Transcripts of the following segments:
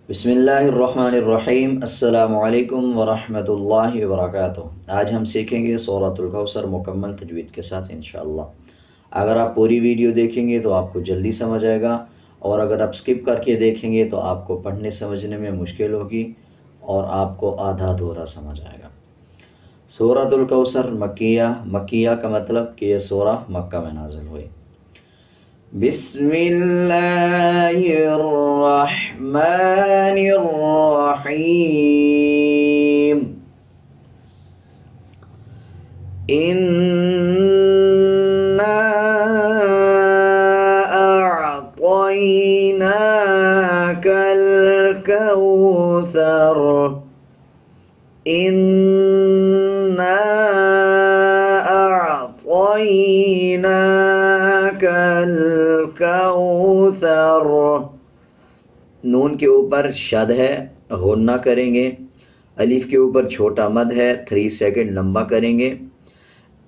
बिस्मिल्लाहिर्रहमानिर्रहीम। अस्सलामुअलैकुम वरहमतुल्लाहि वबरकातुहू। आज हम सीखेंगे सूरतुल कौसर मुकम्मल तजवीद के साथ इंशाअल्लाह। अगर आप पूरी वीडियो देखेंगे तो आपको जल्दी समझ आएगा, और अगर आप स्किप करके देखेंगे तो आपको पढ़ने समझने में मुश्किल होगी और आपको आधा अधूरा समझ आएगा। सूरतुल कौसर मक्किया। मक्किया का मतलब कि यह सूरह मक्का में नाज़िल हुई। बिस्मिल्लाहिर्रहमानिर्रहीम। इन्ना अअतैनाकल कौसर। इन्ना अअतैनाकल कौसर। नून के ऊपर शद है, गुन्ना करेंगे। अलिफ के ऊपर छोटा मद है, 3 सेकंड लंबा करेंगे।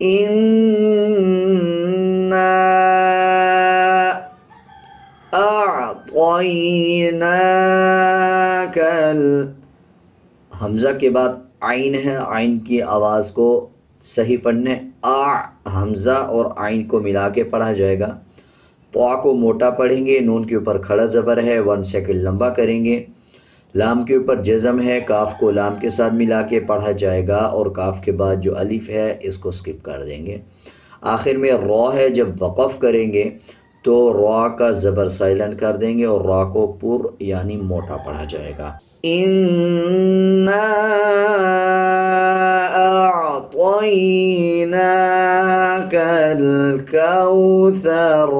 इन्ना अअतैनाकल। हमज़ा के बाद आइन है, आइन की आवाज़ को सही पढ़ने। आ हमज़ा और आइन को मिला के पढ़ा जाएगा। तो को मोटा पढ़ेंगे, नून के ऊपर खड़ा ज़बर है, 1 सेकंड लंबा करेंगे। लाम के ऊपर जज़म है, काफ को लाम के साथ मिला के पढ़ा जाएगा, और काफ के बाद जो अलिफ है इसको स्किप कर देंगे। आखिर में रॉ है, जब वक़फ़ करेंगे तो रॉ का ज़बर साइलेंट कर देंगे और रॉ को पुर यानी मोटा पढ़ा जाएगा। इन्ना अअतैनाकल कौसर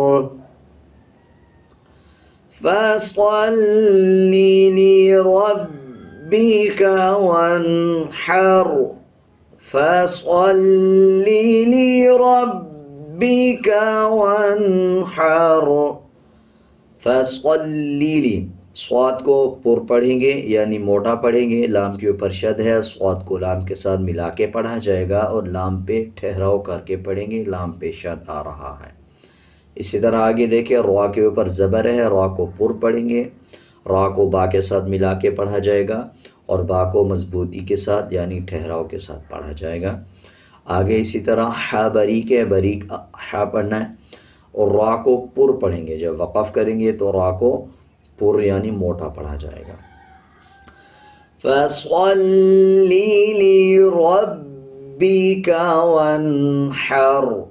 फसल्लि लिरब्बिक वन्हर। फसल्लि लिरब्बिक वन्हर। फसल्लि, स्वाद को पुर पढ़ेंगे यानी मोटा पढ़ेंगे। लाम के ऊपर शद है, स्वाद को लाम के साथ मिला के पढ़ा जाएगा और लाम पे ठहराव करके पढ़ेंगे। लाम पे शद आ रहा है। इसी तरह आगे देखें, रॉ के ऊपर ज़बर है, रॉ को पुर पढ़ेंगे। रॉ को बा के साथ मिला के पढ़ा जाएगा और बा को मजबूती के साथ यानी ठहराव के साथ पढ़ा जाएगा। आगे इसी तरह हा बरीक है, बरीक हा पढ़ना है और रॉ को पुर पढ़ेंगे। जब वक़फ़ करेंगे तो रॉ को पुर यानी मोटा पढ़ा जाएगा। फसल्लि लिरब्बिक वन्हर।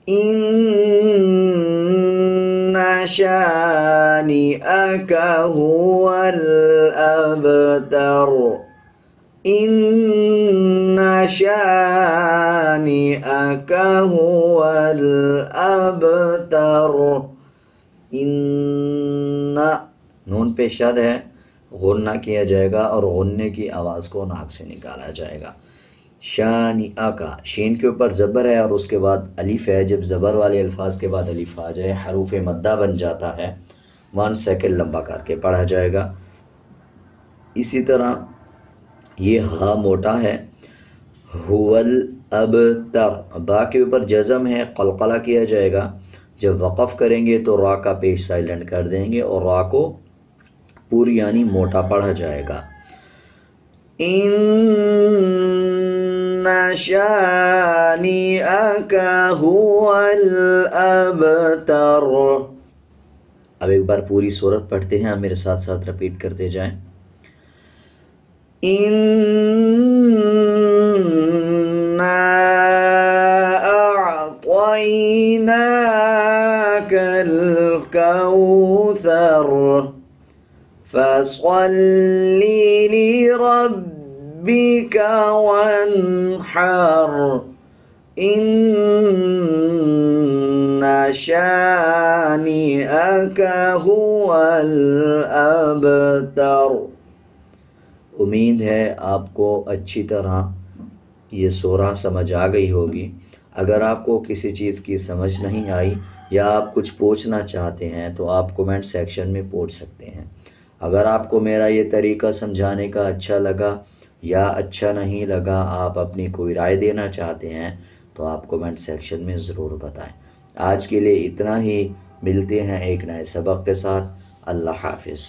इन्ना शानिअक हुवल अबतर। इन्ना शानिअक हुवल अबतर। इन्ना, नून पे शद है, गुन्ना किया जाएगा और गुन्ने की आवाज़ को नाक से निकाला जाएगा। शानिआ का, शीन के ऊपर ज़बर है और उसके बाद अलिफ है। जब ज़बर वाले अल्फाज के बाद अलिफ आ जाए हरूफ मद्दा बन जाता है। 1 सेकंड लंबा करके पढ़ा जाएगा। इसी तरह ये हा मोटा है, हुवल अबतर। बा के ऊपर जज़म है, क़लक़ला किया जाएगा। जब वक़फ़ करेंगे तो रा का पेश साइलेंट कर देंगे और रा को पूरी यानी मोटा पढ़ा जाएगा। इन्ना शानिअक हुवल अबतर। अब एक बार पूरी सूरत पढ़ते हैं, आप मेरे साथ साथ रिपीट करते जाएं। इन्ना अअतैनाकल कौसर फसल्लि लिरब्बिक वन्हर। इन्ना शानिअक हुवल अबतर। उम्मीद है आपको अच्छी तरह ये सूरह समझ आ गई होगी। अगर आपको किसी चीज़ की समझ नहीं आई या आप कुछ पूछना चाहते हैं तो आप कमेंट सेक्शन में पूछ सकते हैं। अगर आपको मेरा ये तरीका समझाने का अच्छा लगा या अच्छा नहीं लगा, आप अपनी कोई राय देना चाहते हैं तो आप कमेंट सेक्शन में ज़रूर बताएं। आज के लिए इतना ही, मिलते हैं एक नए सबक के साथ। अल्लाह हाफिज़।